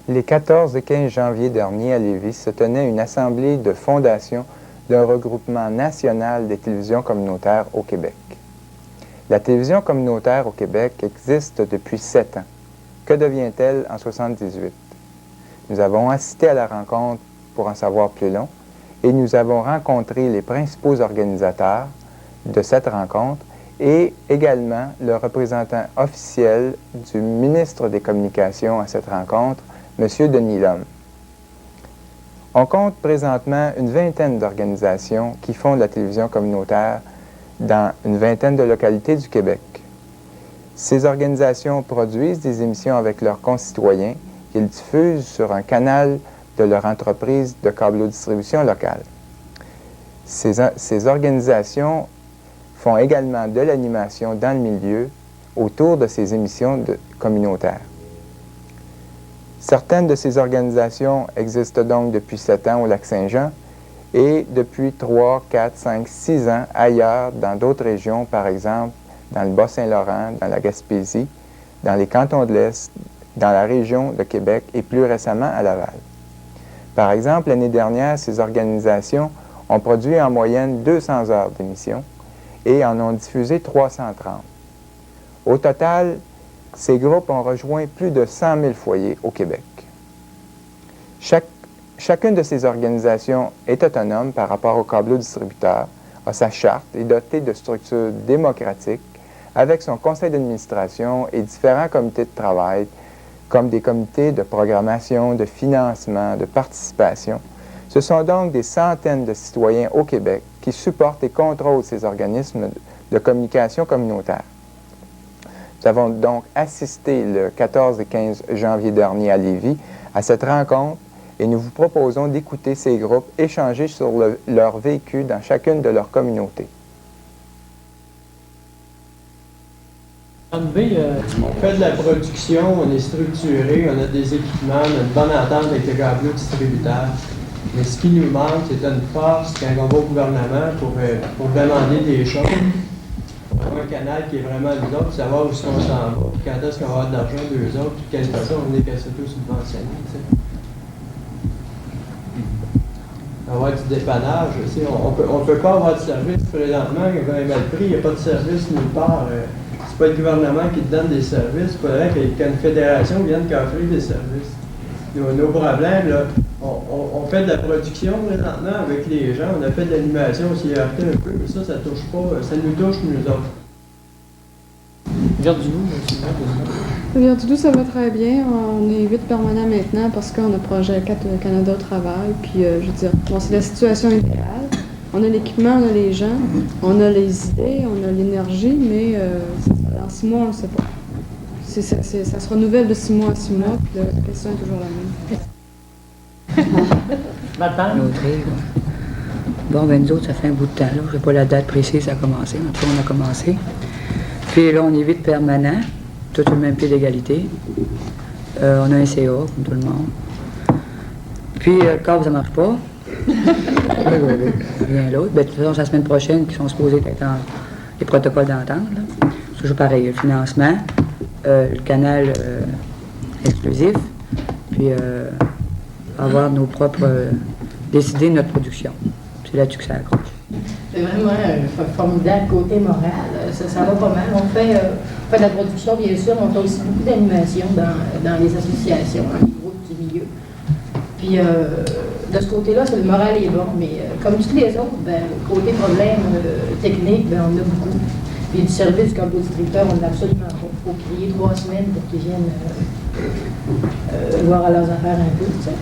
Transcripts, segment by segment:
Les 14 et 15 janvier dernier à Lévis se tenait une assemblée de fondation d'un regroupement national des télévisions communautaires au Québec. La télévision communautaire au Québec existe depuis 7 ans. Que devient-elle en 78? Nous avons assisté à la rencontre pour en savoir plus long et nous avons rencontré les principaux organisateurs de cette rencontre et également le représentant officiel du ministre des Communications à cette rencontre, M. Denis Lhomme. On compte présentement une vingtaine d'organisations qui font de la télévision communautaire dans une vingtaine de localités du Québec. Ces organisations produisent des émissions avec leurs concitoyens qu'ils diffusent sur un canal de leur entreprise de câblodistribution locale. Ces organisations font également de l'animation dans le milieu autour de ces émissions communautaires. Certaines de ces organisations existent donc depuis 7 ans au Lac-Saint-Jean et depuis 3, 4, 5, 6 ans ailleurs dans d'autres régions, par exemple dans le Bas-Saint-Laurent, dans la Gaspésie, dans les cantons de l'Est, dans la région de Québec et plus récemment à Laval. Par exemple, l'année dernière, ces organisations ont produit en moyenne 200 heures d'émissions et en ont diffusé 330. Au total, ces groupes ont rejoint plus de 100 000 foyers au Québec. Chacune de ces organisations est autonome par rapport au câblodistributeur, a sa charte, est dotée de structures démocratiques avec son conseil d'administration et différents comités de travail, comme des comités de programmation, de financement, de participation. Ce sont donc des centaines de citoyens au Québec qui supportent et contrôlent ces organismes de communication communautaire. Nous avons donc assisté le 14 et 15 janvier dernier à Lévis à cette rencontre et nous vous proposons d'écouter ces groupes échanger sur leur vécu dans chacune de leurs communautés. On fait de la production, on est structuré, on a des équipements, on a une bonne entente avec les câbleaux-distributeurs. Mais ce qui nous manque, c'est une force quand on va au gouvernement pour demander des choses. Un canal qui est vraiment nous autres, pour savoir où est-ce qu'on s'en va, puis quand est-ce qu'on va avoir de l'argent d'eux autres, puis de quelle façon on est qu'à s'auto-subventionner. Avoir du dépannage, on ne peut pas avoir de service présentement, il y a un mal pris, il n'y a pas de service nulle part. C'est pas le gouvernement qui te donne des services, il faudrait qu'une fédération vienne t'offrir des services. Nos problèmes, là, on fait de la production présentement avec les gens, on a fait de l'animation, on s'y est heurté un peu, mais ça touche pas, ça nous touche nous autres. Rivière-du-Loup, ça va très bien. On est 8 permanents maintenant parce qu'on a Projet 4 Canada au travail. Puis, je veux dire, bon, c'est la situation idéale. On a l'équipement, on a les gens, on a les idées, on a l'énergie, mais en 6 mois, on ne le sait pas. Ça se renouvelle de 6 mois à 6 mois, puis la question est toujours la même. Bon, ben nous autres, ça fait un bout de temps, là. Je n'ai pas la date précise, ça a commencé. En tout cas, on a commencé. Puis là, on est 8 permanents, tout le même pied d'égalité. On a un CA, comme tout le monde. Puis, le câble, ça ne marche pas. Rien d'autre. Ben, de toute façon, c'est la semaine prochaine qu'ils sont supposés être dans les protocoles d'entente. C'est toujours pareil, le financement, le canal exclusif, puis avoir nos propres... décider de notre production. C'est là-dessus que ça accroche. C'est vraiment formidable côté moral. Ça va pas mal. On fait de la production, bien sûr, on fait aussi beaucoup d'animation dans les associations, dans les groupes du milieu. Puis, de ce côté-là, le moral est bon, mais comme tous les autres, côté problème technique, on en a beaucoup. Puis du service du câbleau-distributeur, on n'a absolument pas. Il faut crier 3 semaines pour qu'ils viennent voir à leurs affaires un peu, tu sais.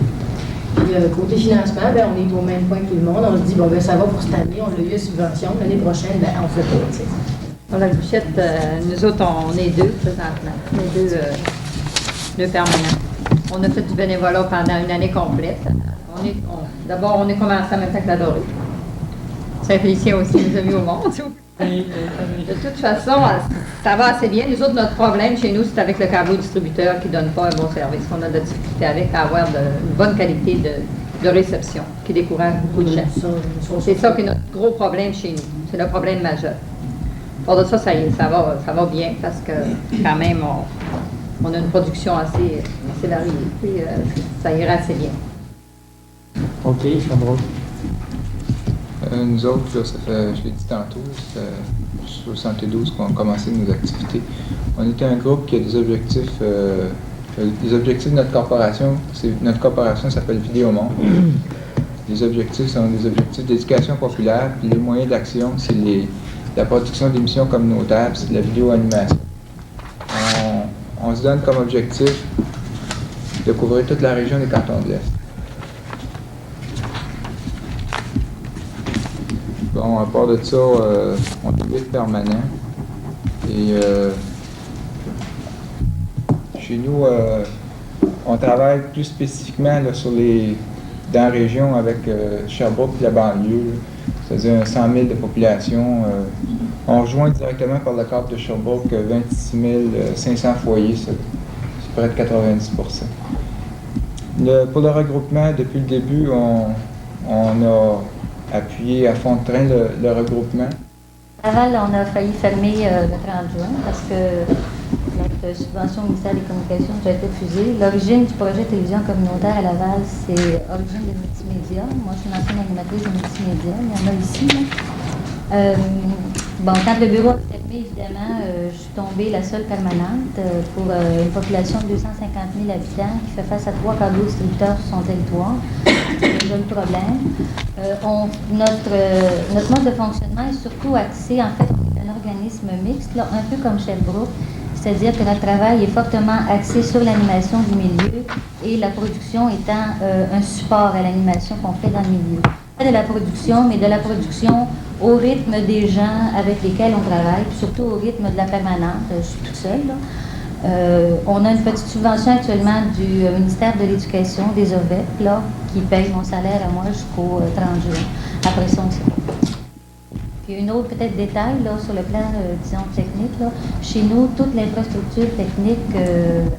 Puis côté financement, on est au même point que tout le monde. On se dit, ça va pour cette année, on a eu une subvention. L'année prochaine, on ne fait pas, tu sais. Dans la Bouchette, nous autres, on est 2 présentement. Les deux permanents. On a fait du bénévolat pendant une année complète. D'abord, on est commencé en même temps que la Dorée. Saint-Félicien aussi nous a mis au monde. De toute façon, ça va assez bien. Nous autres, notre problème chez nous, c'est avec le câbleau-distributeur qui ne donne pas un bon service. On a de la difficulté avec à avoir une bonne qualité de réception, qui décourage beaucoup de gens. C'est ça qui est notre gros problème chez nous. C'est le problème majeur. Hors de ça, ça y est, ça va bien parce que quand même, on a une production assez variée. Puis ça ira assez bien. OK, Sandra. Nous autres, là, ça fait, je l'ai dit tantôt, ça fait 72 qu'on a commencé nos activités. On est un groupe qui a des objectifs de notre corporation. Notre corporation s'appelle Vidéomonde. Les objectifs sont des objectifs d'éducation populaire, puis les moyens d'action, c'est la production d'émissions communautaires, puis c'est de la vidéo-animation. On se donne comme objectif de couvrir toute la région des cantons de l'Est. Bon, à part de ça, on est 8 permanents. Et chez nous, on travaille plus spécifiquement là, dans la région avec Sherbrooke et la banlieue, c'est-à-dire 100 000 de population. On rejoint directement par le cadre de Sherbrooke 26 500 foyers, c'est près de 90 %. Pour le regroupement, depuis le début, on a appuyé à fond de train le regroupement. À Laval, on a failli fermer le 30 juin parce que notre subvention au ministère des Communications nous a été refusée. L'origine du projet télévision communautaire à Laval, c'est origine de multimédia. Moi, je suis une ancienne animatrice de multimédia. Il y en a ici. Bon, quand le bureau a fermé, évidemment, je suis tombée la seule permanente pour une population de 250 000 habitants qui fait face à 3 câbles distributeurs sur son territoire. C'est déjà le problème. Notre mode de fonctionnement est surtout axé, en fait, on est un organisme mixte, là, un peu comme Sherbrooke, c'est-à-dire que notre travail est fortement axé sur l'animation du milieu et la production étant un support à l'animation qu'on fait dans le milieu. Pas de la production, mais de la production au rythme des gens avec lesquels on travaille, puis surtout au rythme de la permanente. Je suis toute seule, là. On a une petite subvention actuellement du ministère de l'Éducation, des OVEP, là, qui paye mon salaire à moi jusqu'au 30 juin. Après ça, on ne sait pas. Puis une autre peut-être détail là, sur le plan, disons, technique. Là. Chez nous, toute l'infrastructure technique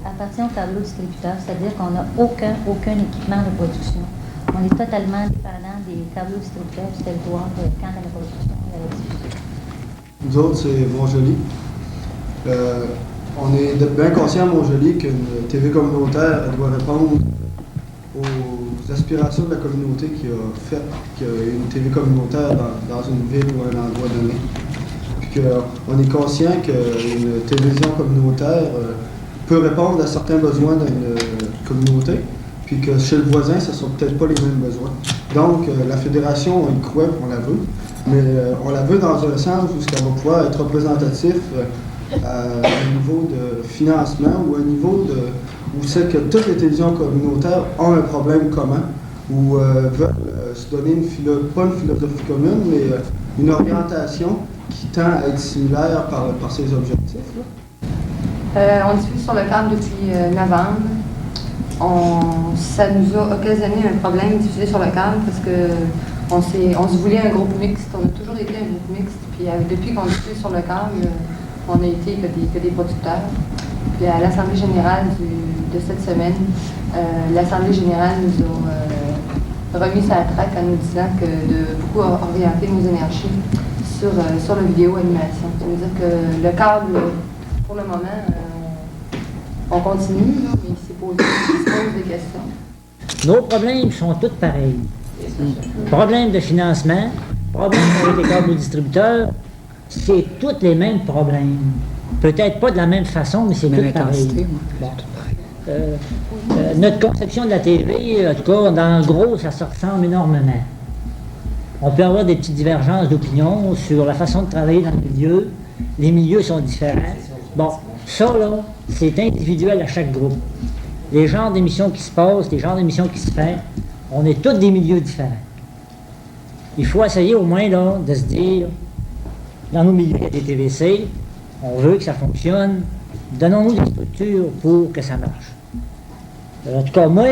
appartient au tableau distributeur, c'est-à-dire qu'on n'a aucun équipement de production. On est totalement dépendant des tableaux distributeurs du territoire quant à la production et à la diffusion. Nous autres, c'est Montjoly. On est bien conscient à Montjoly qu'une TV communautaire elle doit répondre aux aspirations de la communauté qui a fait qu'il y a une TV communautaire dans une ville ou un endroit donné. Puis qu'on est conscient qu'une télévision communautaire peut répondre à certains besoins d'une communauté, puis que chez le voisin, ce ne sont peut-être pas les mêmes besoins. Donc, la Fédération, on y croit, on la veut, mais on la veut dans un sens où elle va pouvoir être représentatif à un niveau de financement ou à un niveau où c'est que toutes les télévisions communautaires ont un problème commun, ou veulent se donner pas une philosophie commune, mais une orientation qui tend à être similaire par ses objectifs. On diffuse sur le câble depuis novembre. Ça nous a occasionné un problème de diffuser sur le câble parce que on se voulait un groupe mixte. On a toujours été un groupe mixte. Puis depuis qu'on diffuse sur le câble, on a été que des producteurs. Puis à l'Assemblée générale de cette semaine, l'Assemblée générale nous a remis sa traque en nous disant que de beaucoup orienter nos énergies sur la vidéo-animation. Ça veut dire que le câble, pour le moment, on continue, là, mais il se pose des questions. Nos problèmes sont tous pareils. Problème de financement, problème avec les câbles distributeurs, c'est tous les mêmes problèmes. Peut-être pas de la même façon, mais c'est tout pareil. Bon. Notre conception de la TV, en tout cas, dans le gros, ça se ressemble énormément. On peut avoir des petites divergences d'opinion sur la façon de travailler dans le milieu. Les milieux sont différents. Bon, ça, là, c'est individuel à chaque groupe. Les genres d'émissions qui se passent, les genres d'émissions qui se font, on est tous des milieux différents. Il faut essayer au moins, là, de se dire, dans nos milieux, il y a des TVC, on veut que ça fonctionne, donnons-nous des structures pour que ça marche. En tout cas, moi,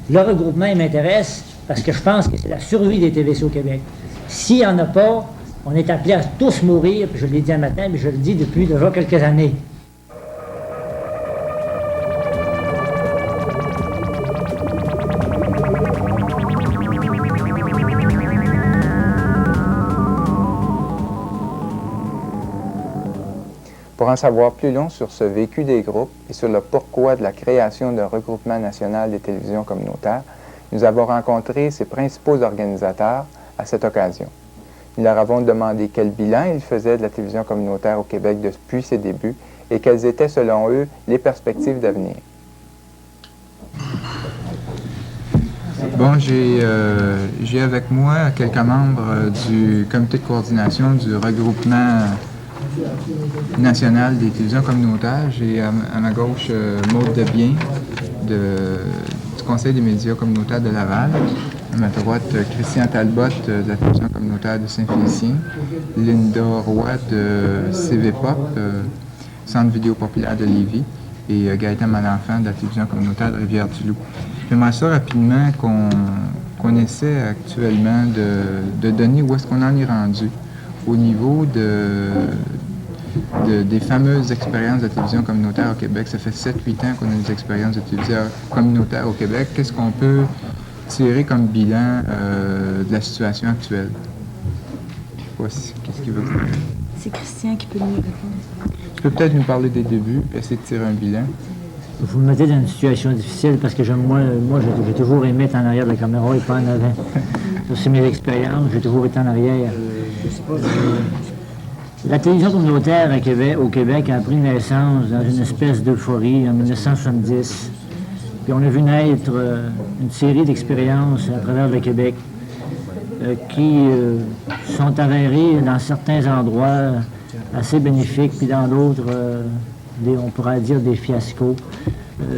le regroupement, il m'intéresse parce que je pense que c'est la survie des TVC au Québec. S'il n'y en a pas, on est appelé à tous mourir, puis je l'ai dit un matin, mais je le dis depuis déjà quelques années. Pour en savoir plus long sur ce vécu des groupes et sur le pourquoi de la création d'un regroupement national des télévisions communautaires, nous avons rencontré ses principaux organisateurs à cette occasion. Nous leur avons demandé quel bilan ils faisaient de la télévision communautaire au Québec depuis ses débuts et quelles étaient, selon eux, les perspectives d'avenir. Bon, j'ai avec moi quelques membres du comité de coordination du regroupement national des télévisions communautaires. J'ai à ma gauche Maude Debien du Conseil des médias communautaires de Laval. À ma droite, Christian Talbot de la télévision communautaire de Saint-Félicien. Linda Roy de CVPOP, Centre vidéo populaire de Lévis. Et Gaëtan Malenfant de la télévision communautaire de Rivière-du-Loup. J'aimerais ça rapidement qu'on essaie actuellement de donner où est-ce qu'on en est rendu au niveau des fameuses expériences de télévision communautaire au Québec. Ça fait 7-8 ans qu'on a des expériences de télévision communautaire au Québec. Qu'est-ce qu'on peut tirer comme bilan de la situation actuelle? Voici, qu'est-ce qu'il veut dire? C'est Christian qui peut nous répondre. Tu peux peut-être nous parler des débuts, essayer de tirer un bilan. Vous me mettez dans une situation difficile parce que moi j'ai toujours aimé être en arrière de la caméra et pas en avant. C'est mes expériences, j'ai toujours été en arrière. La télévision communautaire au Québec a pris naissance dans une espèce d'euphorie en 1970. Puis on a vu naître une série d'expériences à travers le Québec qui sont avérées dans certains endroits assez bénéfiques, puis dans d'autres, on pourrait dire des fiascos,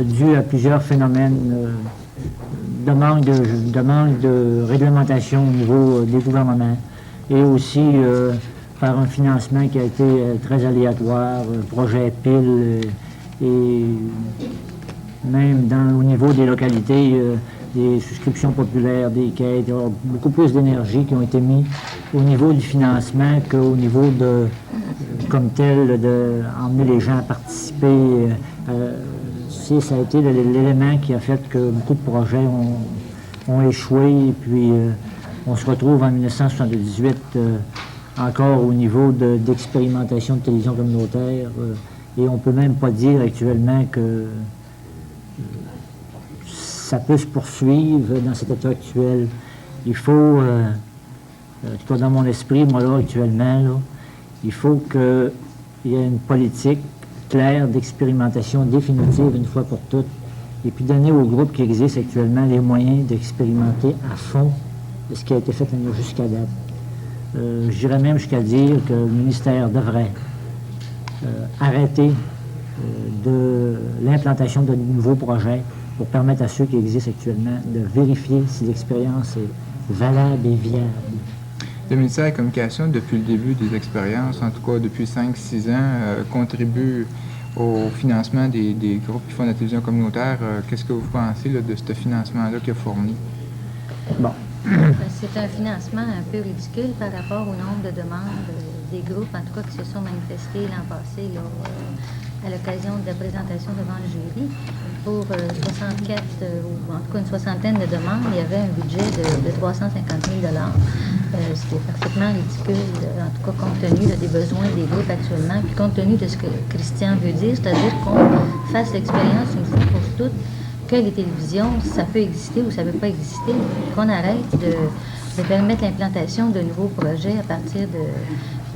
dus à plusieurs phénomènes de manque de réglementation au niveau des gouvernements et aussi par un financement qui a été très aléatoire, projet pile et même au niveau des localités, des souscriptions populaires, des quêtes, il y a beaucoup plus d'énergie qui ont été mis au niveau du financement qu'au niveau comme tel, d'emmener les gens à participer. Ça a été l'élément qui a fait que beaucoup de projets ont échoué et puis on se retrouve en 1978 encore au niveau d'expérimentation de télévision communautaire et on ne peut même pas dire actuellement que ça peut se poursuivre dans cet état actuel. Il faut, en tout cas dans mon esprit, moi là, actuellement, là, il faut qu'il y ait une politique claire d'expérimentation définitive une fois pour toutes, et puis donner aux groupes qui existent actuellement les moyens d'expérimenter à fond ce qui a été fait jusqu'à date. J'irais même jusqu'à dire que le ministère devrait arrêter de l'implantation de nouveaux projets pour permettre à ceux qui existent actuellement de vérifier si l'expérience est valable et viable. Le ministère de la Communication, depuis le début des expériences, en tout cas depuis 5-6 ans, contribue au financement des groupes qui font de la télévision communautaire. Qu'est-ce que vous pensez là, de ce financement-là qu'il a fourni? Bon. C'est un financement un peu ridicule par rapport au nombre de demandes des groupes, en tout cas, qui se sont manifestés l'an passé là, à l'occasion de la présentation devant le jury. Pour 64, ou en tout cas une soixantaine de demandes, il y avait un budget de 350 000 ce qui est parfaitement ridicule, en tout cas compte tenu des besoins des groupes actuellement, puis compte tenu de ce que Christian veut dire, c'est-à-dire qu'on fasse l'expérience une fois pour toutes que les télévisions, ça peut exister ou ça ne peut pas exister, qu'on arrête de permettre l'implantation de nouveaux projets à partir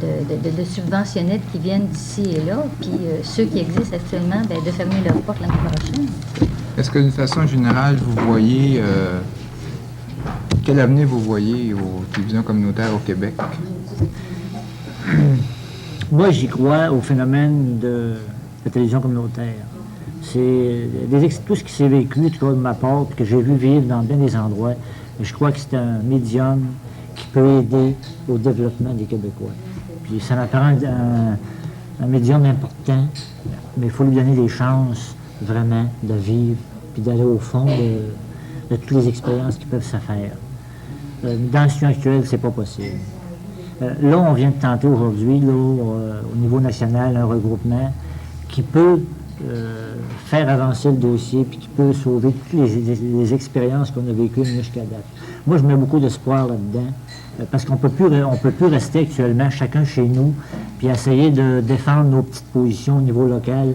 de subventionnettes qui viennent d'ici et là, puis ceux qui existent actuellement, de fermer leurs portes l'année prochaine. Est-ce que d'une façon générale, vous voyez, quel avenir vous voyez aux télévisions communautaires au Québec? Moi, j'y crois au phénomène de la télévision communautaire. C'est tout ce qui s'est vécu, en tout cas de ma part, que j'ai vu vivre dans bien des endroits. Et je crois que c'est un médium qui peut aider au développement des Québécois. Puis ça m'apprend un médium important, mais il faut lui donner des chances vraiment de vivre, puis d'aller au fond de toutes les expériences qui peuvent se faire. Dans la situation actuelle, c'est pas possible. Là, on vient de tenter aujourd'hui, au niveau national, un regroupement qui peut faire avancer le dossier puis qui peut sauver toutes les expériences qu'on a vécues jusqu'à date. Moi, je mets beaucoup d'espoir là-dedans, parce qu'on peut plus rester actuellement chacun chez nous, puis essayer de défendre nos petites positions au niveau local.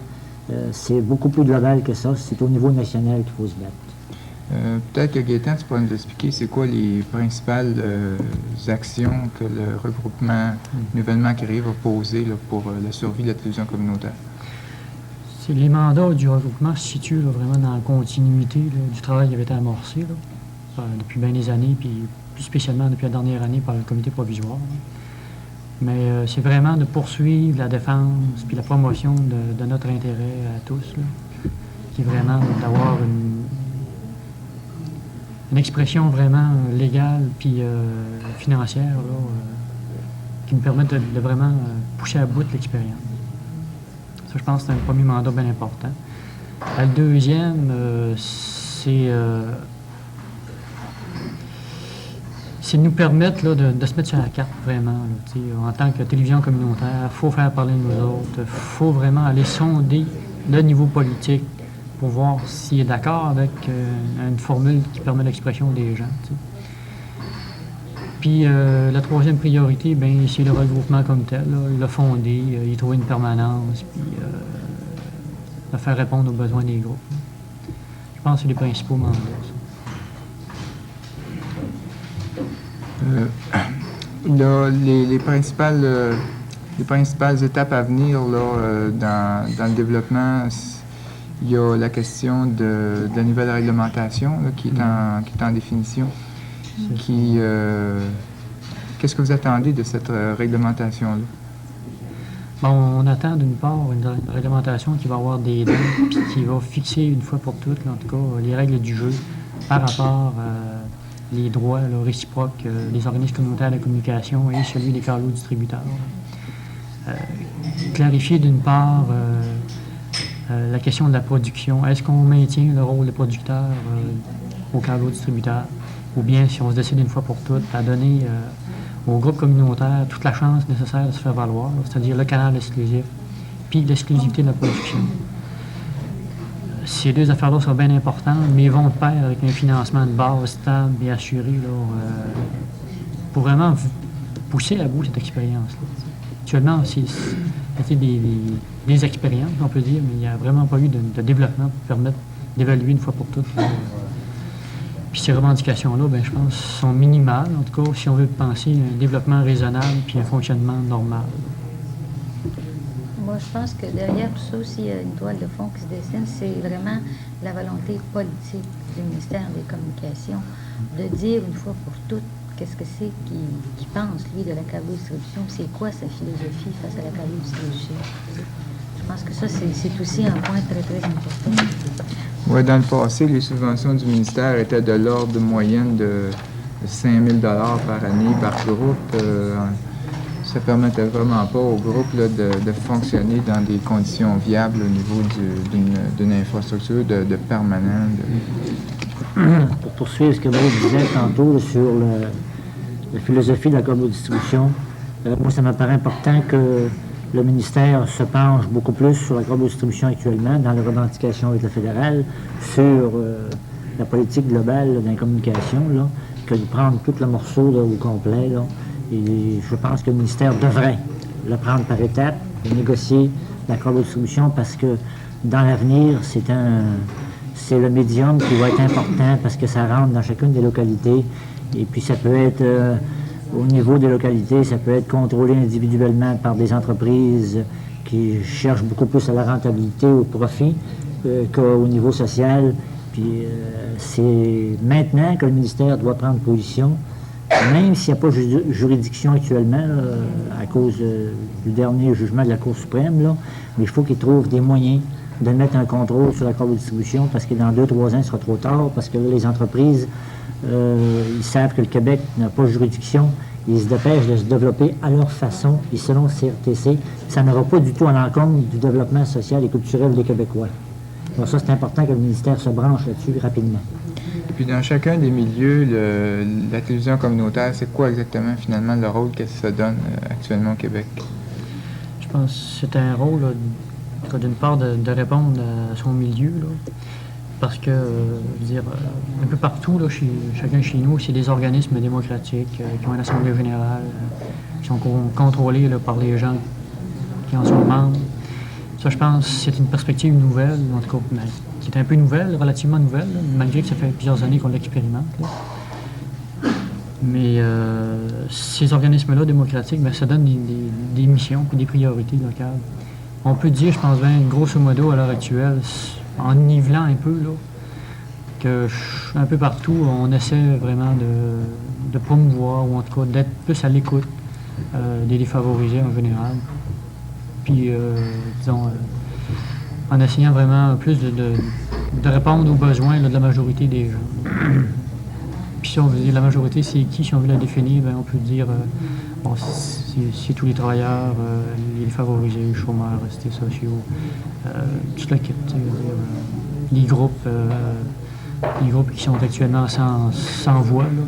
C'est beaucoup plus global que ça. C'est au niveau national qu'il faut se battre. Peut-être que Gaétan, tu pourrais nous expliquer c'est quoi les principales actions que le regroupement nouvellement créé va poser là, pour la survie de la télévision communautaire? Les mandats du regroupement se situent là, vraiment dans la continuité là, du travail qui avait été amorcé là, depuis bien des années, puis plus spécialement depuis la dernière année par le comité provisoire. Là. Mais c'est vraiment de poursuivre la défense puis la promotion de notre intérêt à tous, là, qui est vraiment d'avoir une expression vraiment légale puis financière là, qui nous permette de vraiment pousser à bout de l'expérience. Ça, je pense que c'est un premier mandat bien important. Le deuxième, c'est de nous permettre là, de se mettre sur la carte vraiment. Là, en tant que télévision communautaire, il faut faire parler de nous autres. Il faut vraiment aller sonder le niveau politique pour voir s'il est d'accord avec une formule qui permet l'expression des gens. T'sais. Puis la troisième priorité, ben, c'est le regroupement comme tel. Là. Il a fondé, il a trouvé une permanence, puis de faire répondre aux besoins des groupes. Je pense que c'est les principaux mandats. Les principales étapes à venir là, dans le développement, il y a la question de la nouvelle réglementation là, qui est en définition. Qu'est-ce que vous attendez de cette réglementation-là? Bon, on attend d'une part une réglementation qui va avoir des dates puis qui va fixer une fois pour toutes, là, en tout cas, les règles du jeu par rapport les droits là, réciproques des organismes communautaires de la communication et celui des distributeurs. Clarifier d'une part la question de la production. Est-ce qu'on maintient le rôle des producteurs au distributeur? Ou bien si on se décide une fois pour toutes à donner au groupe communautaire toute la chance nécessaire de se faire valoir, c'est-à-dire le canal exclusif, puis l'exclusivité de la production. Ces deux affaires-là sont bien importantes, mais vont de pair avec un financement de base stable et assuré pour vraiment pousser à bout cette expérience-là. Actuellement, c'était des expériences, on peut dire, mais il n'y a vraiment pas eu de développement pour permettre d'évaluer une fois pour toutes. Puis ces revendications-là, ben, je pense, sont minimales, en tout cas, si on veut penser un développement raisonnable puis un fonctionnement normal. Moi, je pense que derrière tout ça aussi, il y a une toile de fond qui se dessine, c'est vraiment la volonté politique du ministère des Communications de dire une fois pour toutes qu'est-ce que c'est qu'il pense, lui, de la câble-distribution, c'est quoi sa philosophie face à la câble-distribution. Je pense que ça, c'est aussi un point très, très important. Oui, dans le passé, les subventions du ministère étaient de l'ordre de moyenne de 5 000 $ par année, par groupe. Ça ne permettait vraiment pas au groupe là, de fonctionner dans des conditions viables au niveau d'une infrastructure de permanent. Pour poursuivre ce que vous disiez tantôt sur la philosophie de la câble-distribution, moi, ça me paraît important que le ministère se penche beaucoup plus sur la câble-distribution actuellement dans les revendications avec le fédéral, sur la politique globale là, dans les communications, là, que de prendre tout le morceau là, au complet. Là. Et je pense que le ministère devrait le prendre par étapes et négocier la câble-distribution parce que dans l'avenir, c'est le médium qui va être important parce que ça rentre dans chacune des localités. Et puis ça peut être, au niveau des localités, ça peut être contrôlé individuellement par des entreprises qui cherchent beaucoup plus à la rentabilité, au profit, qu'au niveau social. Puis c'est maintenant que le ministère doit prendre position, même s'il n'y a pas de juridiction actuellement, à cause du dernier jugement de la Cour suprême, là, mais il faut qu'ils trouvent des moyens de mettre un contrôle sur la câble-distribution parce que dans 2-3 ans, ce sera trop tard, parce que là, les entreprises, ils savent que le Québec n'a pas de juridiction, ils se dépêchent de se développer à leur façon, et selon CRTC, ça n'aura pas du tout à l'encontre du développement social et culturel des Québécois. Donc ça, c'est important que le ministère se branche là-dessus rapidement. Puis dans chacun des milieux, la télévision communautaire, c'est quoi exactement finalement le rôle qu'elle se donne actuellement au Québec? Je pense que c'est un rôle, d'une part, de répondre à son milieu, là, parce que, je veux dire, un peu partout, là, chacun chez nous, c'est des organismes démocratiques qui ont une assemblée générale, qui sont contrôlés là, par les gens qui en sont membres. Ça, je pense, c'est une perspective nouvelle, en tout cas, qui est un peu nouvelle, relativement nouvelle, là, malgré que ça fait plusieurs années qu'on l'expérimente. Là. Mais ces organismes-là démocratiques, bien, ça donne des missions et des priorités locales. On peut dire, je pense bien, grosso modo, à l'heure actuelle, en nivelant un peu, là, que un peu partout, on essaie vraiment de promouvoir, ou en tout cas d'être plus à l'écoute des défavorisés en général. Puis, disons, en essayant vraiment plus de répondre aux besoins là, de la majorité des gens. Puis si on veut dire la majorité, c'est qui, si on veut la définir, bien, on peut dire, bon, c'est tous les travailleurs, les défavorisés, les chômeurs, restés sociaux, toute l'équipe, les groupes qui sont actuellement sans voix, là,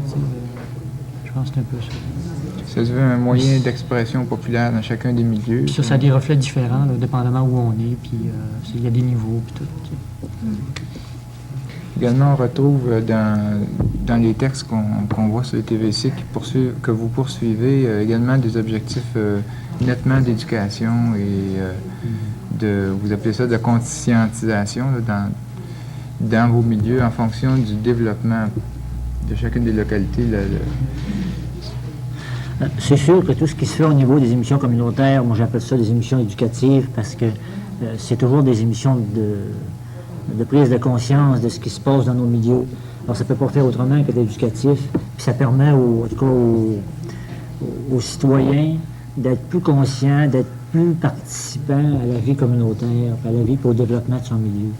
je pense que c'est un peu ça. Ça se veut un moyen d'expression populaire dans chacun des milieux. Puis ça a des reflets différents, là, dépendamment où on est, puis il y a des niveaux, puis tout. Également, on retrouve dans les textes qu'on voit sur les TVC que vous poursuivez également des objectifs nettement d'éducation et vous appelez ça de conscientisation là, dans vos milieux en fonction du développement de chacune des localités. C'est sûr que tout ce qui se fait au niveau des émissions communautaires, moi j'appelle ça des émissions éducatives parce que c'est toujours des émissions de prise de conscience de ce qui se passe dans nos milieux. Alors ça ne peut pas faire autrement que d'éducatif. Puis ça permet en tout cas aux citoyens d'être plus conscients, d'être plus participants à la vie communautaire, à la vie et au développement de son milieu.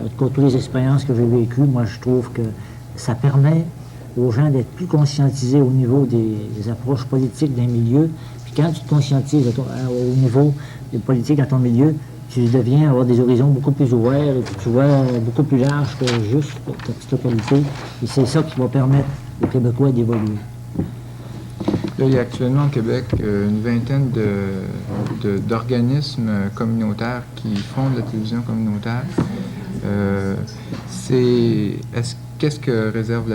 En tout cas, toutes les expériences que j'ai vécues, moi je trouve que ça permet aux gens d'être plus conscientisés au niveau des approches politiques d'un milieu. Puis quand tu te conscientises au niveau des politiques dans ton milieu, tu deviens avoir des horizons beaucoup plus ouverts et tu vois beaucoup plus large que juste ta petite localité. Et c'est ça qui va permettre aux Québécois d'évoluer. Là, il y a actuellement au Québec une vingtaine d'organismes communautaires qui font de la télévision communautaire. Qu'est-ce que réserve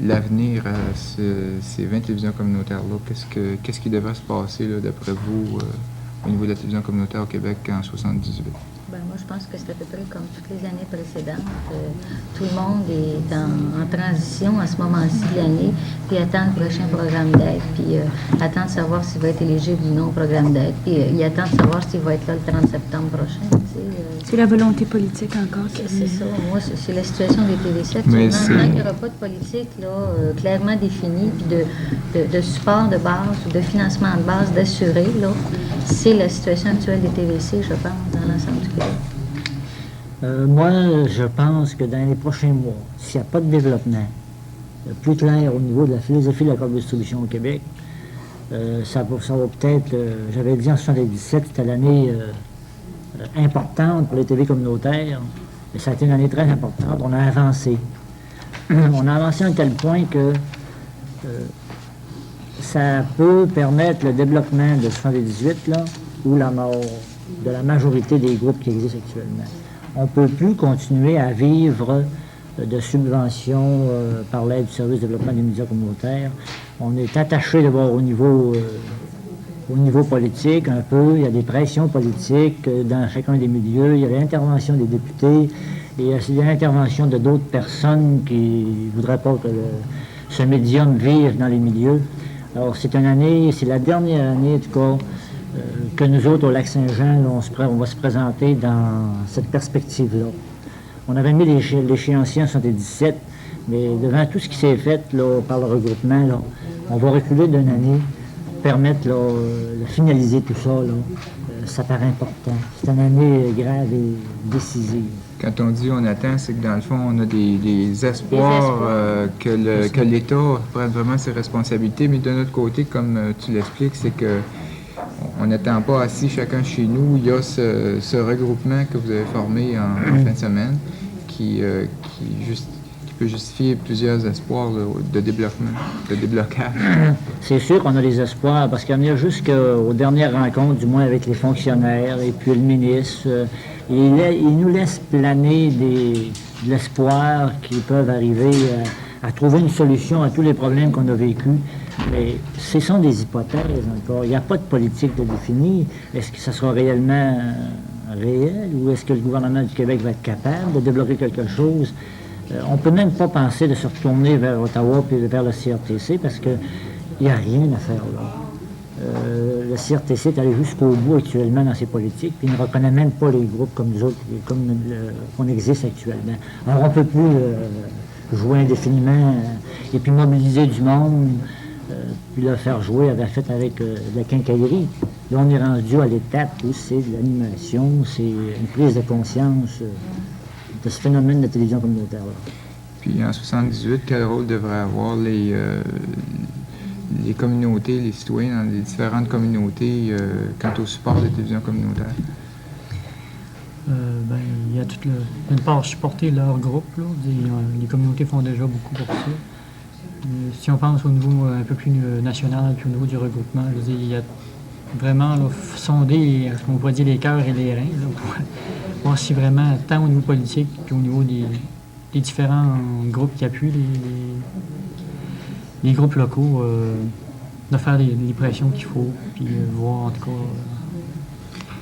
l'avenir à ces 20 télévisions communautaires-là? Qu'est-ce qui devrait se passer, là, d'après vous, au niveau de la télévision communautaire au Québec en 78? Ben, moi, je pense que c'est à peu près comme toutes les années précédentes. Tout le monde est en transition à ce moment-ci de l'année, puis attend le prochain programme d'aide, puis attend de savoir s'il va être éligible ou non au programme d'aide, puis il attend de savoir s'il va être là le 30 septembre prochain. C'est la volonté politique encore. C'est ça. Moi, c'est la situation des TVC actuellement. Tant qu'il n'y aura pas de politique là, clairement définie, puis de support de base ou de financement de base d'assurer, là, c'est la situation actuelle des TVC, je pense, dans l'ensemble du Québec. Moi, je pense que dans les prochains mois, s'il n'y a pas de développement plus clair au niveau de la philosophie de la carte de distribution au Québec, ça va peut-être, j'avais dit en 1977, c'était l'année importante pour les TV communautaires, et ça a été une année très importante. On a avancé. On a avancé à un tel point que ça peut permettre le développement de 78, là, ou la mort de la majorité des groupes qui existent actuellement. On ne peut plus continuer à vivre de subventions par l'aide du service de développement des médias communautaires. On est attaché de voir au niveau politique un peu. Il y a des pressions politiques dans chacun des milieux. Il y a l'intervention des députés et il y a l'intervention de d'autres personnes qui ne voudraient pas que ce médium vive dans les milieux. Alors c'est une année, c'est la dernière année en tout cas que nous autres au Lac-Saint-Jean, on va se présenter dans cette perspective-là. On avait mis l'échéancier en 1977, mais devant tout ce qui s'est fait là, par le regroupement, là, on va reculer d'une année, permettre là, de finaliser tout ça. Là, ça paraît important. C'est une année grave et décisive. Quand on dit on attend, c'est que dans le fond, on a des espoirs que l'État prenne vraiment ses responsabilités, mais de notre côté, comme tu l'expliques, c'est que on n'attend pas assis chacun chez nous. Il y a ce regroupement que vous avez formé en fin de semaine qui peut justifier plusieurs espoirs de développement, de déblocage. C'est sûr qu'on a des espoirs parce qu'on est jusqu'aux dernières rencontres, du moins avec les fonctionnaires et puis le ministre, Il nous laisse planer de l'espoir qu'ils peuvent arriver à trouver une solution à tous les problèmes qu'on a vécus. Mais ce sont des hypothèses encore. Il n'y a pas de politique de définie. Est-ce que ça sera réellement réel ou est-ce que le gouvernement du Québec va être capable de débloquer quelque chose? On ne peut même pas penser de se retourner vers Ottawa puis vers le CRTC parce qu'il n'y a rien à faire là. Le CRTC est allé jusqu'au bout actuellement dans ses politiques, puis il ne reconnaît même pas les groupes comme nous autres, qu'on existe actuellement. Alors on ne peut plus jouer indéfiniment et puis mobiliser du monde, puis le faire jouer avec la quincaillerie. Là, on est rendu à l'étape où c'est de l'animation, c'est une prise de conscience de ce phénomène de télévision communautaire-là. Puis en 1978, quel rôle devraient avoir les communautés, les citoyens dans les différentes communautés quant au support de télévision communautaire? Il y a d'une part, supporter leur groupe. Là, les communautés font déjà beaucoup pour ça. Si on pense au niveau un peu plus national, puis au niveau du regroupement, je veux dire, il y a vraiment là, sonder, on pourrait dire, les cœurs et les reins, là, pour voir si vraiment, tant au niveau politique qu'au niveau des différents groupes qui appuient les groupes locaux, de faire les pressions qu'il faut, puis voir en tout cas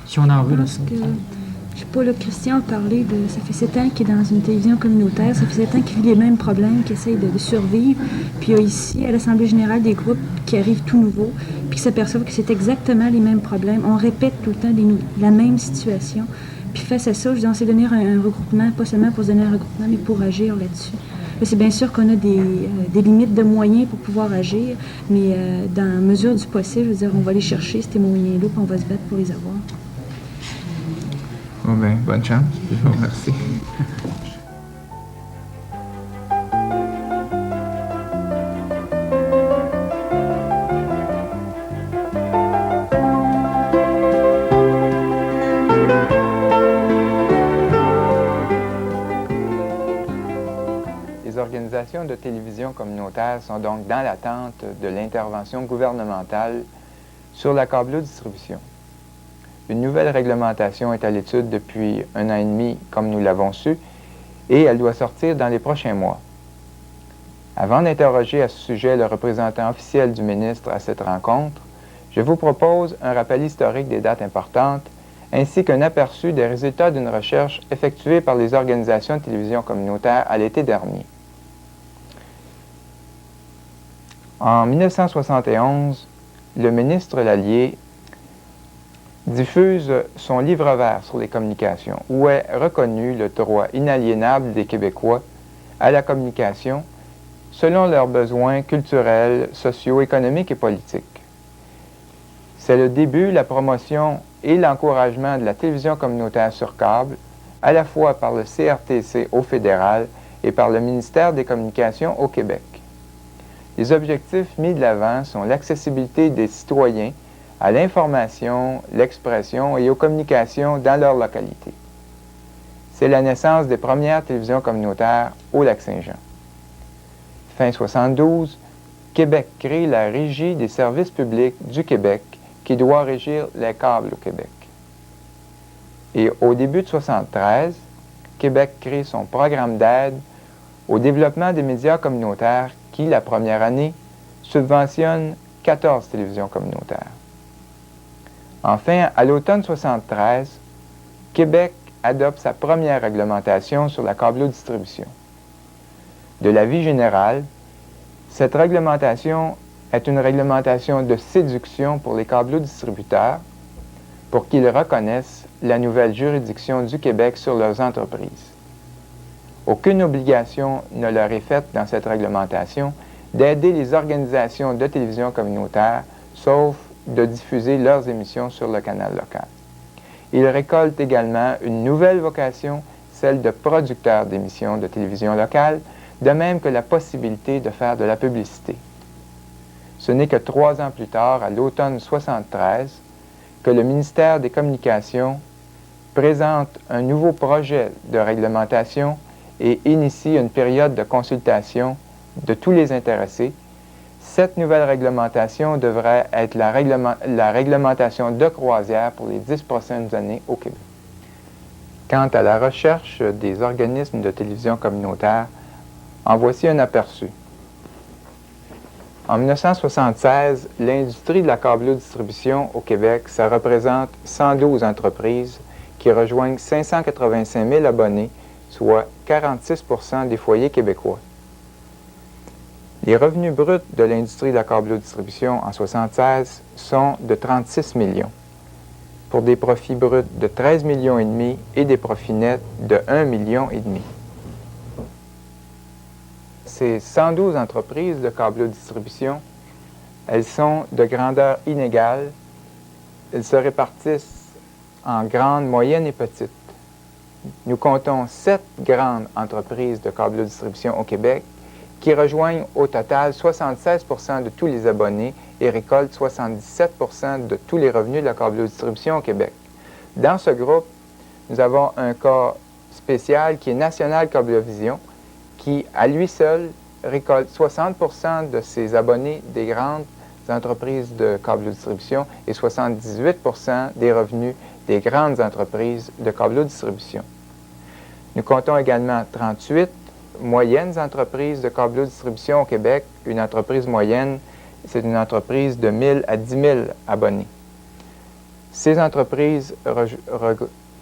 si on en veut de ça. Je sais pas, là, Christian a parlé de... Ça fait 7 ans qu'il est dans une télévision communautaire, ça fait 7 ans qu'il vit les mêmes problèmes, qu'il essaye de survivre. Puis il y a ici, à l'Assemblée générale, des groupes qui arrivent tout nouveaux, puis qui s'aperçoivent que c'est exactement les mêmes problèmes. On répète tout le temps la même situation. Puis face à ça, je dis, on s'est donné un regroupement, pas seulement pour se donner un regroupement, mais pour agir là-dessus. Là, c'est bien sûr qu'on a des limites de moyens pour pouvoir agir, mais dans la mesure du possible, je veux dire, on va aller chercher ces moyens-là, puis on va se battre pour les avoir. Bon ben, bonne chance. Je vous remercie. Les organisations de télévision communautaire sont donc dans l'attente de l'intervention gouvernementale sur la câblo-distribution. Une nouvelle réglementation est à l'étude depuis 1 an et demi, comme nous l'avons su, et elle doit sortir dans les prochains mois. Avant d'interroger à ce sujet le représentant officiel du ministre à cette rencontre, je vous propose un rappel historique des dates importantes, ainsi qu'un aperçu des résultats d'une recherche effectuée par les organisations de télévision communautaire à l'été dernier. En 1971, le ministre Lallier diffuse son livre vert sur les communications, où est reconnu le droit inaliénable des Québécois à la communication selon leurs besoins culturels, sociaux, économiques et politiques. C'est le début, la promotion et l'encouragement de la télévision communautaire sur câble, à la fois par le CRTC au fédéral et par le ministère des Communications au Québec. Les objectifs mis de l'avant sont l'accessibilité des citoyens à l'information, l'expression et aux communications dans leur localité. C'est la naissance des premières télévisions communautaires au Lac-Saint-Jean. Fin 72, Québec crée la Régie des services publics du Québec qui doit régir les câbles au Québec. Et au début de 73, Québec crée son programme d'aide au développement des médias communautaires qui, la première année, subventionne 14 télévisions communautaires. Enfin, à l'automne 73, Québec adopte sa première réglementation sur la câblo-distribution. De l'avis général, cette réglementation est une réglementation de séduction pour les câblo-distributeurs pour qu'ils reconnaissent la nouvelle juridiction du Québec sur leurs entreprises. Aucune obligation ne leur est faite dans cette réglementation d'aider les organisations de télévision communautaire, sauf de diffuser leurs émissions sur le canal local. Ils récoltent également une nouvelle vocation, celle de producteurs d'émissions de télévision locale, de même que la possibilité de faire de la publicité. Ce n'est que 3 ans plus tard, à l'automne 73, que le ministère des Communications présente un nouveau projet de réglementation et initie une période de consultation de tous les intéressés. Cette nouvelle réglementation devrait être la réglementation de croisière pour les 10 prochaines années au Québec. Quant à la recherche des organismes de télévision communautaire, en voici un aperçu. En 1976, l'industrie de la câblodistribution au Québec, ça représente 112 entreprises qui rejoignent 585 000 abonnés, soit 46 % des foyers québécois. Les revenus bruts de l'industrie de la câblodistribution en 1976 sont de 36 millions, pour des profits bruts de 13,5 millions et des profits nets de 1,5 million. Ces 112 entreprises de câblodistribution, elles sont de grandeur inégale. Elles se répartissent en grandes, moyennes et petites. Nous comptons 7 grandes entreprises de câblodistribution au Québec qui rejoignent au total 76 % de tous les abonnés et récoltent 77 % de tous les revenus de la câblodistribution au Québec. Dans ce groupe, nous avons un cas spécial qui est National Cablevision, qui, à lui seul, récolte 60 % de ses abonnés des grandes entreprises de câblodistribution et 78 % des revenus des grandes entreprises de câblodistribution. Nous comptons également 38 moyennes entreprises de câblodistribution au Québec. Une entreprise moyenne, c'est une entreprise de 1 000 à 10 000 abonnés. Ces entreprises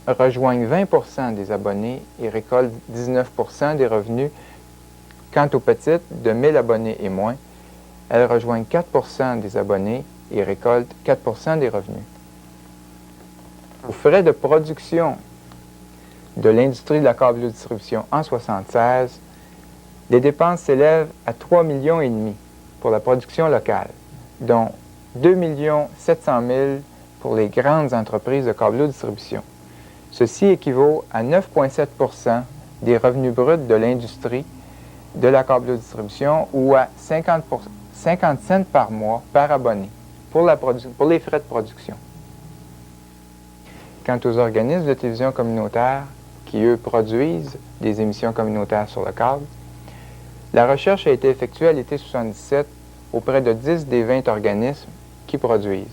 rejoignent 20 % des abonnés et récoltent 19 % des revenus. Quant aux petites, de 1 000 abonnés et moins, elles rejoignent 4 % des abonnés et récoltent 4 % des revenus. Aux frais de production de l'industrie de la câblodistribution en 1976, les dépenses s'élèvent à 3,5 millions pour la production locale, dont 2 700 000 pour les grandes entreprises de câblodistribution. Ceci équivaut à 9,7 % des revenus bruts de l'industrie de la câblodistribution ou à 50 cents par mois par abonné pour les frais de production. Quant aux organismes de télévision communautaire qui, eux, produisent des émissions communautaires sur le câble, la recherche a été effectuée à l'été 1977 auprès de 10 des 20 organismes qui produisent.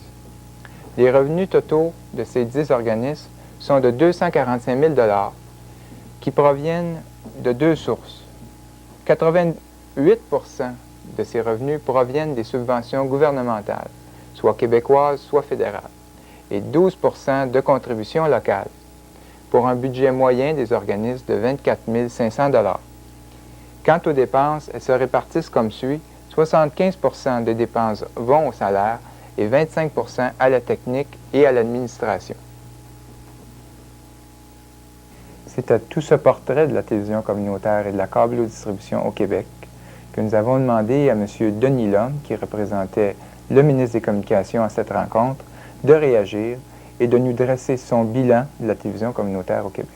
Les revenus totaux de ces 10 organismes sont de 245 000 $ qui proviennent de deux sources. 88 % de ces revenus proviennent des subventions gouvernementales, soit québécoises, soit fédérales, et 12 % de contributions locales, pour un budget moyen des organismes de 24 500 $. Quant aux dépenses, elles se répartissent comme suit. 75 % des dépenses vont au salaire et 25 % à la technique et à l'administration. C'est à tout ce portrait de la télévision communautaire et de la câblodistribution au Québec que nous avons demandé à M. Denis Lhomme, qui représentait le ministre des Communications à cette rencontre, de réagir et de nous dresser son bilan de la télévision communautaire au Québec.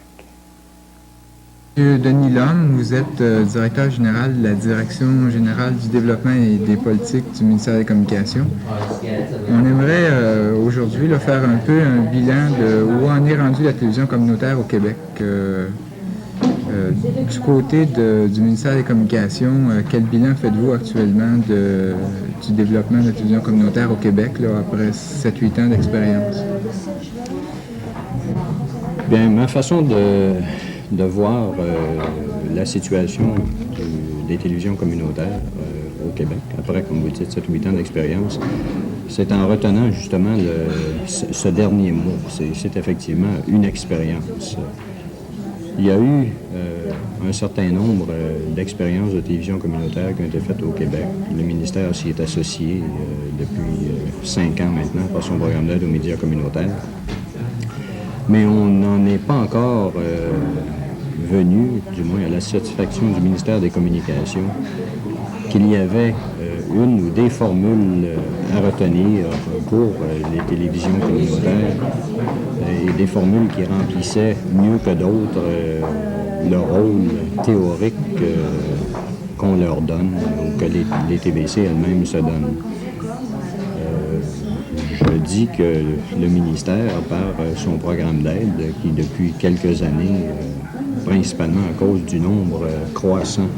M. Denis Lhomme, vous êtes directeur général de la Direction générale du développement et des politiques du ministère des Communications. On aimerait aujourd'hui faire un peu un bilan de où en est rendue la télévision communautaire au Québec. Du côté du ministère des Communications, quel bilan faites-vous actuellement du développement de la télévision communautaire au Québec après 7-8 ans d'expérience? Bien, ma façon de voir la situation des télévisions communautaires au Québec, après, comme vous dites, 7 ou 8 ans d'expérience, c'est en retenant justement ce dernier mot. C'est effectivement une expérience. Il y a eu un certain nombre d'expériences de télévision communautaire qui ont été faites au Québec. Le ministère s'y est associé depuis 5 ans maintenant par son programme d'aide aux médias communautaires. Mais on n'en est pas encore venu, du moins à la satisfaction du ministère des Communications, qu'il y avait une ou des formules à retenir pour les télévisions communautaires et des formules qui remplissaient mieux que d'autres le rôle théorique qu'on leur donne ou que les TBC elles-mêmes se donnent. Je dis que le ministère, par son programme d'aide, qui depuis quelques années, principalement à cause du nombre croissant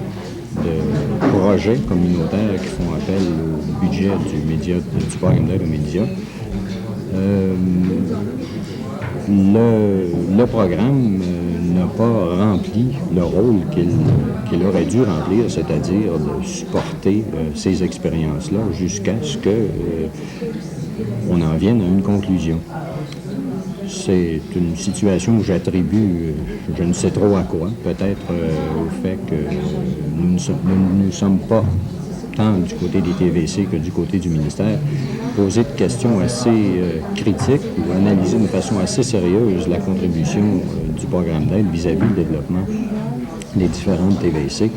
de projets communautaires qui font appel au budget du programme d'aide aux médias, le programme n'a pas rempli le rôle qu'il aurait dû remplir, c'est-à-dire de supporter ces expériences-là jusqu'à ce qu'on en vienne à une conclusion. C'est une situation où j'attribue, je ne sais trop à quoi, peut-être au fait que nous ne sommes pas, tant du côté des TVC que du côté du ministère, poser de questions assez critiques ou analyser d'une façon assez sérieuse la contribution du programme d'aide vis-à-vis du développement des différentes TVC.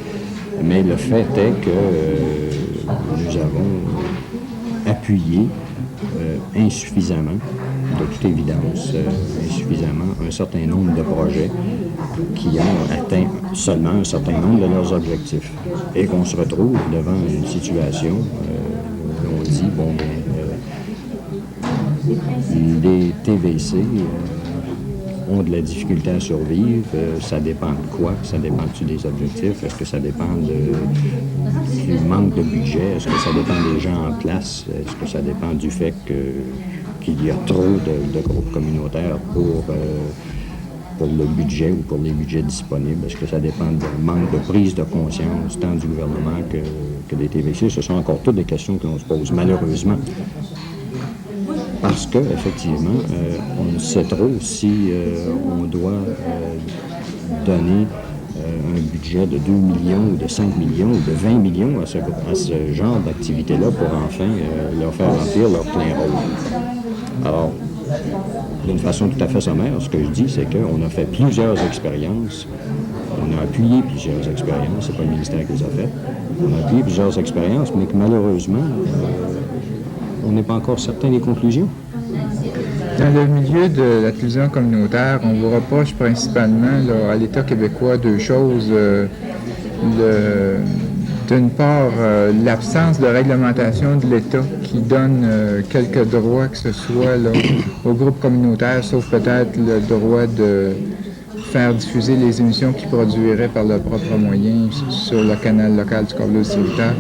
Mais le fait est que nous avons appuyé insuffisamment, de toute évidence, insuffisamment un certain nombre de projets qui ont atteint seulement un certain nombre de leurs objectifs. Et qu'on se retrouve devant une situation où on dit, bon, les TVC ont de la difficulté à survivre. Ça dépend de quoi? Ça dépend-tu des objectifs? Est-ce que ça dépend du manque de budget? Est-ce que ça dépend des gens en place? Est-ce que ça dépend du fait qu'il y a trop de groupes communautaires pour le budget ou pour les budgets disponibles? Est-ce que ça dépend du manque de prise de conscience tant du gouvernement que des TVC? Ce sont encore toutes des questions que l'on se pose, malheureusement. Parce qu'effectivement, on ne sait trop si on doit donner un budget de 2 millions ou de 5 millions ou de 20 millions à ce genre d'activité-là pour enfin leur faire remplir leur plein rôle. Alors, d'une façon tout à fait sommaire, ce que je dis, c'est qu'on a fait plusieurs expériences. On a appuyé plusieurs expériences, c'est pas le ministère qui les a faites. On a appuyé plusieurs expériences, mais que malheureusement, on n'est pas encore certain des conclusions. Dans le milieu de la télévision communautaire, on vous reproche principalement là, à l'État québécois deux choses. D'une part, l'absence de réglementation de l'État qui donne quelques droits, que ce soit là, aux groupes communautaires, sauf peut-être le droit de faire diffuser les émissions qu'ils produiraient par leurs propres moyens sur le canal local du câble distributeur.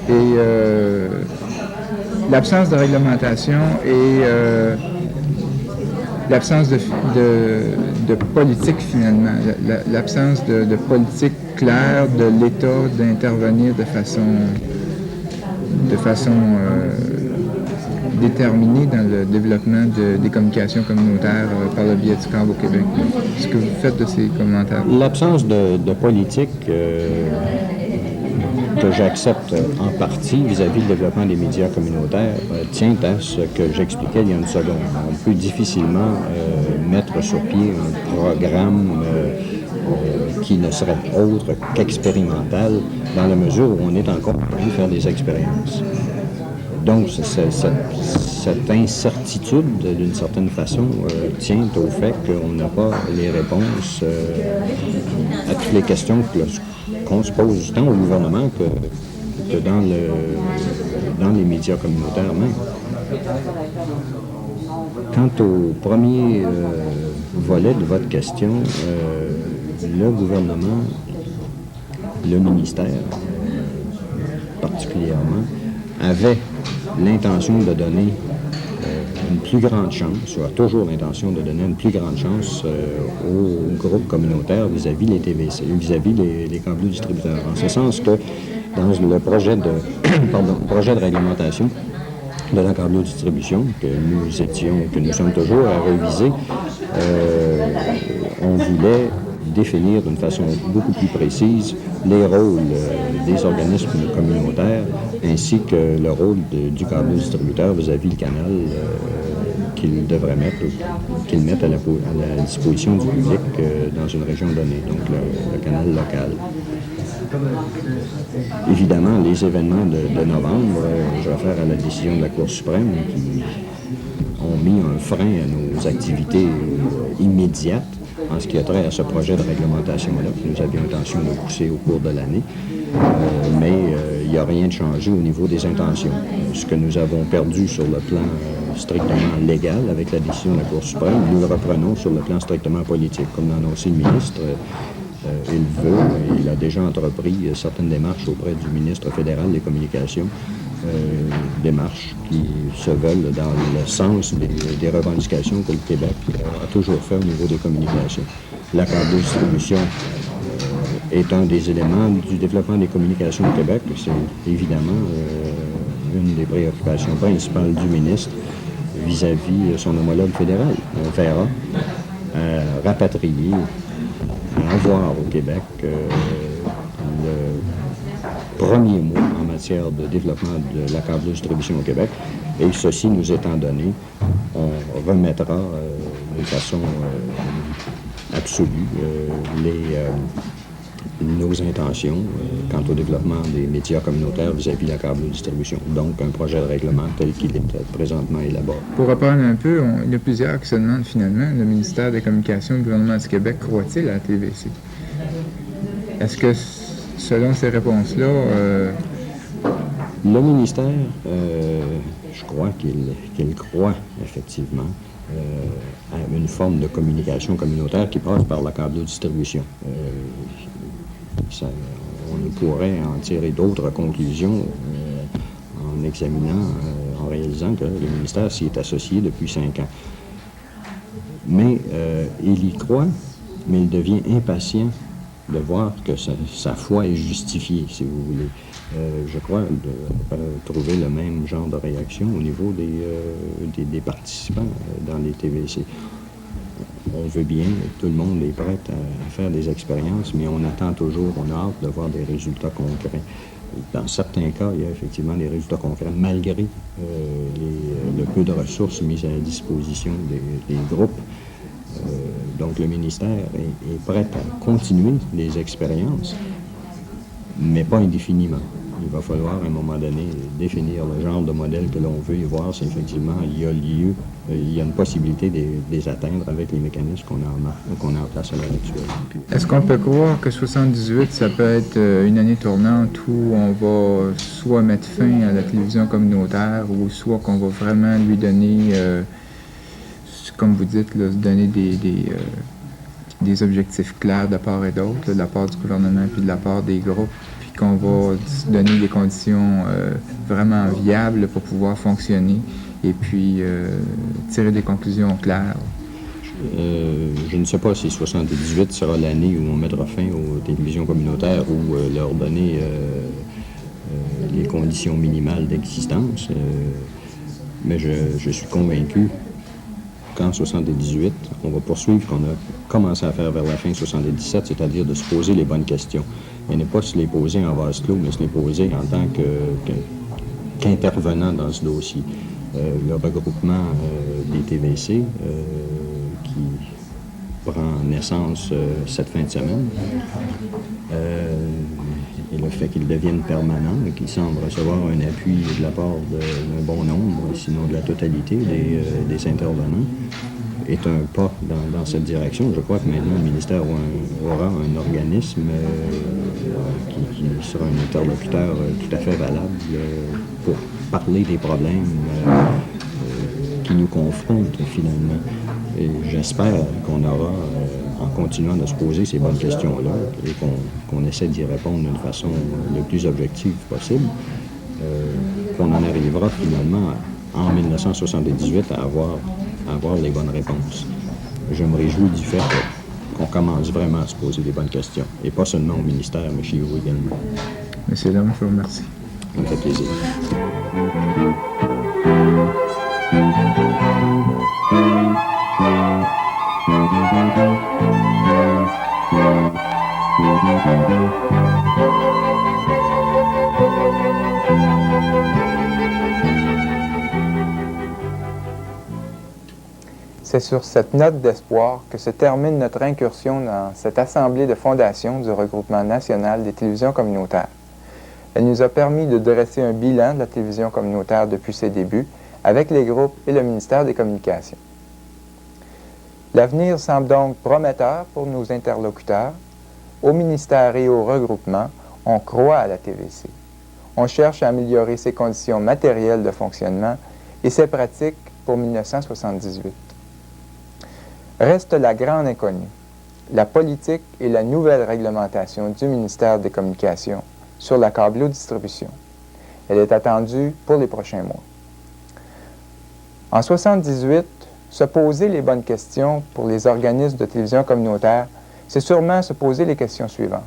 Et l'absence de réglementation et l'absence de politique, finalement. L'absence de politique claire de l'État d'intervenir de façon déterminée dans le développement des communications communautaires par le biais du câble au Québec. Ce que vous faites de ces commentaires? L'absence de politique que j'accepte en partie vis-à-vis du développement des médias communautaires tient à ce que j'expliquais il y a une seconde. On peut difficilement mettre sur pied un programme qui ne serait autre qu'expérimental dans la mesure où on est encore en train de faire des expériences. Donc, cette incertitude, d'une certaine façon, tient au fait qu'on n'a pas les réponses à toutes les questions qu'on se pose tant au gouvernement que dans les médias communautaires même. Quant au premier volet de votre question, le gouvernement, le ministère particulièrement, avait l'intention de donner une plus grande chance, ou a toujours l'intention de donner une plus grande chance aux groupes communautaires vis-à-vis les TVC, vis-à-vis les câbles distributeurs. En ce sens que dans le projet de réglementation de la câble-distribution que nous sommes toujours à réviser, on voulait définir d'une façon beaucoup plus précise les rôles des organismes communautaires ainsi que le rôle du câble distributeur vis-à-vis le canal qu'ils devraient mettre, qu'ils mettent à la disposition du public dans une région donnée, donc le canal local. Évidemment, les événements de novembre, je réfère à la décision de la Cour suprême qui ont mis un frein à nos activités immédiates en ce qui a trait à ce projet de réglementation-là que nous avions intention de pousser au cours de l'année. Mais il n'y a rien de changé au niveau des intentions. Ce que nous avons perdu sur le plan strictement légal avec la décision de la Cour suprême, nous le reprenons sur le plan strictement politique. Comme l'a annoncé le ministre, il a déjà entrepris certaines démarches auprès du ministre fédéral des Communications démarches qui se veulent dans le sens des revendications que le Québec a toujours fait au niveau des communications. La câble-distribution est un des éléments du développement des communications au Québec. C'est évidemment une des préoccupations principales du ministre vis-à-vis son homologue fédéral. On verra rapatrier, avoir au Québec le premier mot en matière de développement de la câble-distribution au Québec. Et ceci nous étant donné, on remettra de façon absolue nos intentions quant au développement des médias communautaires vis-à-vis de la câble-distribution. Donc, un projet de règlement tel qu'il est présentement élaboré. Pour reprendre un peu, il y a plusieurs qui se demandent finalement, le ministère des Communications du gouvernement du Québec croit-il à la TVC? Est-ce que, selon ces réponses-là... Le ministère, je crois qu'il croit effectivement à une forme de communication communautaire qui passe par la câble-distribution. On pourrait en tirer d'autres conclusions en examinant, en réalisant que le ministère s'y est associé depuis 5 ans. Mais il y croit, mais il devient impatient de voir que sa foi est justifiée, si vous voulez. Je crois trouver le même genre de réaction au niveau des participants dans les TVC. On veut bien, tout le monde est prêt à faire des expériences, mais on attend toujours, on a hâte de voir des résultats concrets. Dans certains cas, il y a effectivement des résultats concrets, malgré le peu de ressources mises à la disposition des groupes. Donc le ministère est prêt à continuer les expériences, mais pas indéfiniment. Il va falloir, à un moment donné, définir le genre de modèle que l'on veut et voir si, effectivement, il y a une possibilité de les atteindre avec les mécanismes qu'on a en place à l'heure actuelle. Est-ce qu'on peut croire que 78, ça peut être une année tournante où on va soit mettre fin à la télévision communautaire ou soit qu'on va vraiment lui donner, comme vous dites, là, donner des objectifs clairs de part et d'autre, de la part du gouvernement puis de la part des groupes, qu'on va donner des conditions vraiment viables pour pouvoir fonctionner et puis tirer des conclusions claires? Je ne sais pas si 78 sera l'année où on mettra fin aux télévisions communautaires ou leur donner les conditions minimales d'existence, mais je suis convaincu qu'en 78, on va poursuivre ce qu'on a commencé à faire vers la fin de 77, c'est-à-dire de se poser les bonnes questions. Et ne pas se les poser en vase clos, mais se les poser en tant qu'intervenant dans ce dossier. Le regroupement des TVC qui prend naissance cette fin de semaine et le fait qu'ils deviennent permanents et qu'ils semblent recevoir un appui de la part d'un bon nombre, sinon de la totalité des intervenants, est un pas dans cette direction. Je crois que maintenant le ministère aura un organisme qui sera un interlocuteur tout à fait valable pour parler des problèmes qui nous confrontent finalement. Et j'espère qu'on aura, en continuant de se poser ces bonnes questions-là, et qu'on essaie d'y répondre d'une façon le plus objective possible, qu'on en arrivera finalement en 1978 à avoir les bonnes réponses. Je me réjouis du fait qu'on commence vraiment à se poser des bonnes questions, et pas seulement au ministère, mais chez vous également. Monsieur Lhomme, je vous remercie. Ça me fait plaisir. C'est sur cette note d'espoir que se termine notre incursion dans cette assemblée de fondation du Regroupement national des télévisions communautaires. Elle nous a permis de dresser un bilan de la télévision communautaire depuis ses débuts avec les groupes et le ministère des Communications. L'avenir semble donc prometteur pour nos interlocuteurs. Au ministère et au regroupement, on croit à la TVC. On cherche à améliorer ses conditions matérielles de fonctionnement et ses pratiques pour 1978. Reste la grande inconnue, la politique et la nouvelle réglementation du ministère des Communications sur la câblodistribution. Elle est attendue pour les prochains mois. En 1978, se poser les bonnes questions pour les organismes de télévision communautaire, c'est sûrement se poser les questions suivantes.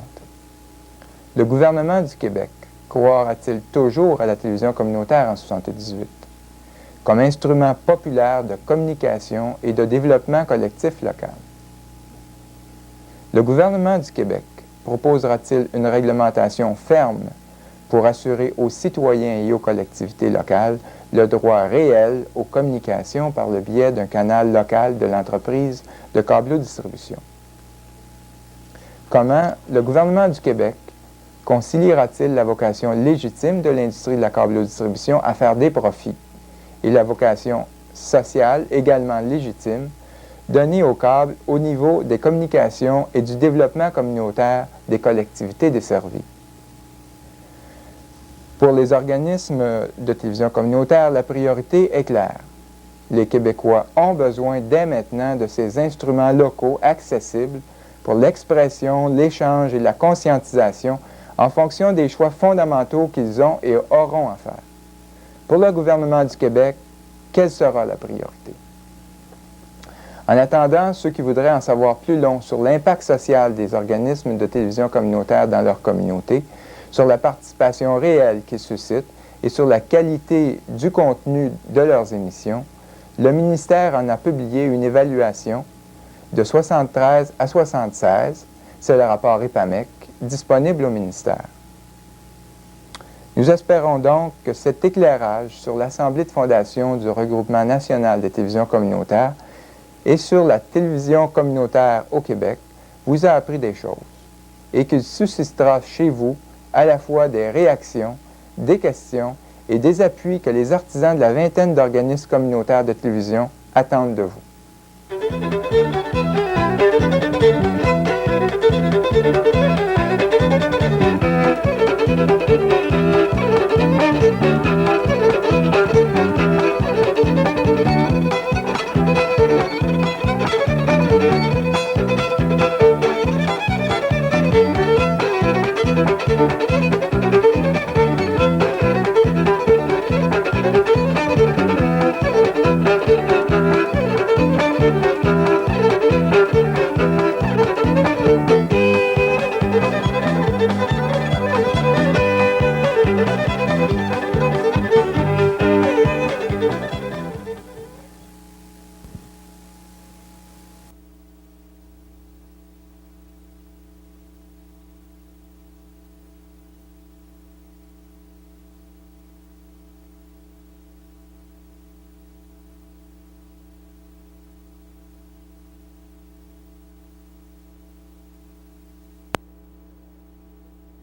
Le gouvernement du Québec croira-t-il toujours à la télévision communautaire en 1978 comme instrument populaire de communication et de développement collectif local? Le gouvernement du Québec proposera-t-il une réglementation ferme pour assurer aux citoyens et aux collectivités locales le droit réel aux communications par le biais d'un canal local de l'entreprise de câblodistribution? Comment le gouvernement du Québec conciliera-t-il la vocation légitime de l'industrie de la câblodistribution à faire des profits et la vocation sociale également légitime donnée au câble au niveau des communications et du développement communautaire des collectivités desservies? Pour les organismes de télévision communautaire, la priorité est claire. Les Québécois ont besoin dès maintenant de ces instruments locaux accessibles pour l'expression, l'échange et la conscientisation en fonction des choix fondamentaux qu'ils ont et auront à faire. Pour le gouvernement du Québec, quelle sera la priorité? En attendant, ceux qui voudraient en savoir plus long sur l'impact social des organismes de télévision communautaire dans leur communauté, sur la participation réelle qu'ils suscitent et sur la qualité du contenu de leurs émissions, le ministère en a publié une évaluation de 73 à 76, c'est le rapport EPAMEC, disponible au ministère. Nous espérons donc que cet éclairage sur l'Assemblée de fondation du Regroupement national des télévisions communautaires et sur la télévision communautaire au Québec vous a appris des choses et qu'il suscitera chez vous à la fois des réactions, des questions et des appuis que les artisans de la vingtaine d'organismes communautaires de télévision attendent de vous.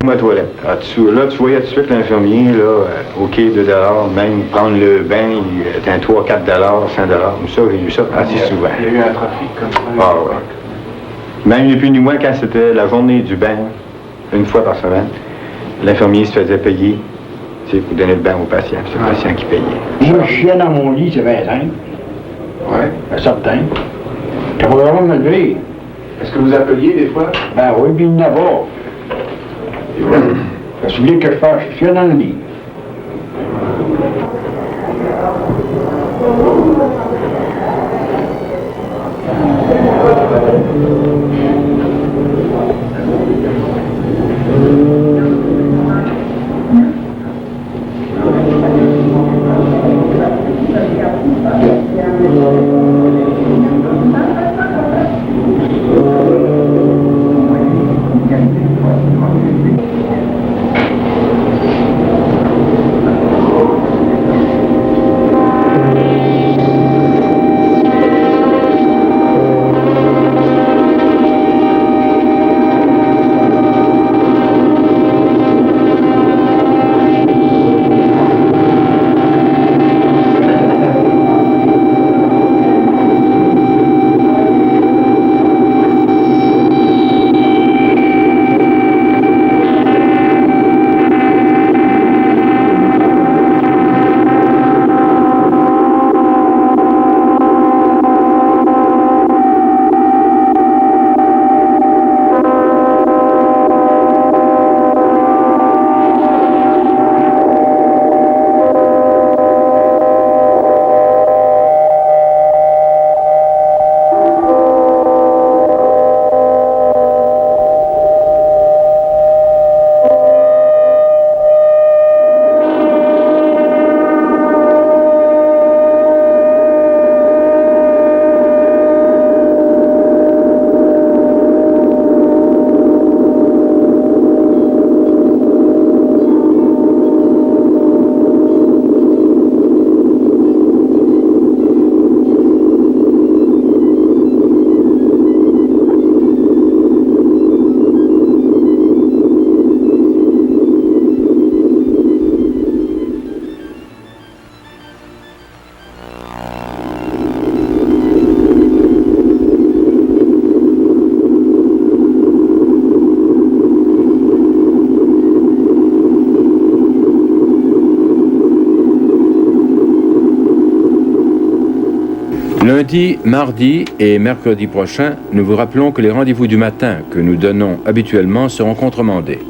Ma toilette. Là, tu voyais tout de suite l'infirmier, là, OK, 2 $, même prendre le bain, il était un 3, 4 $, 5 $. Ça, j'ai eu ça assez souvent. Il y a eu un trafic comme ça. Ah ouais. Même ni plus ni moins quand c'était la journée du bain, une fois par semaine, l'infirmier se faisait payer, tu sais, pour donner le bain au patient. C'est le patient qui payait. Moi, je chiais dans mon lit, c'est 20 ans. Oui. Un certain. T'as pas vraiment me lever. Est-ce que vous appeliez des fois? Ben oui, puis il y en a pas. Parce que que je fasse, je suis dans le lit. Lundi, mardi et mercredi prochain, nous vous rappelons que les rendez-vous du matin que nous donnons habituellement seront contremandés.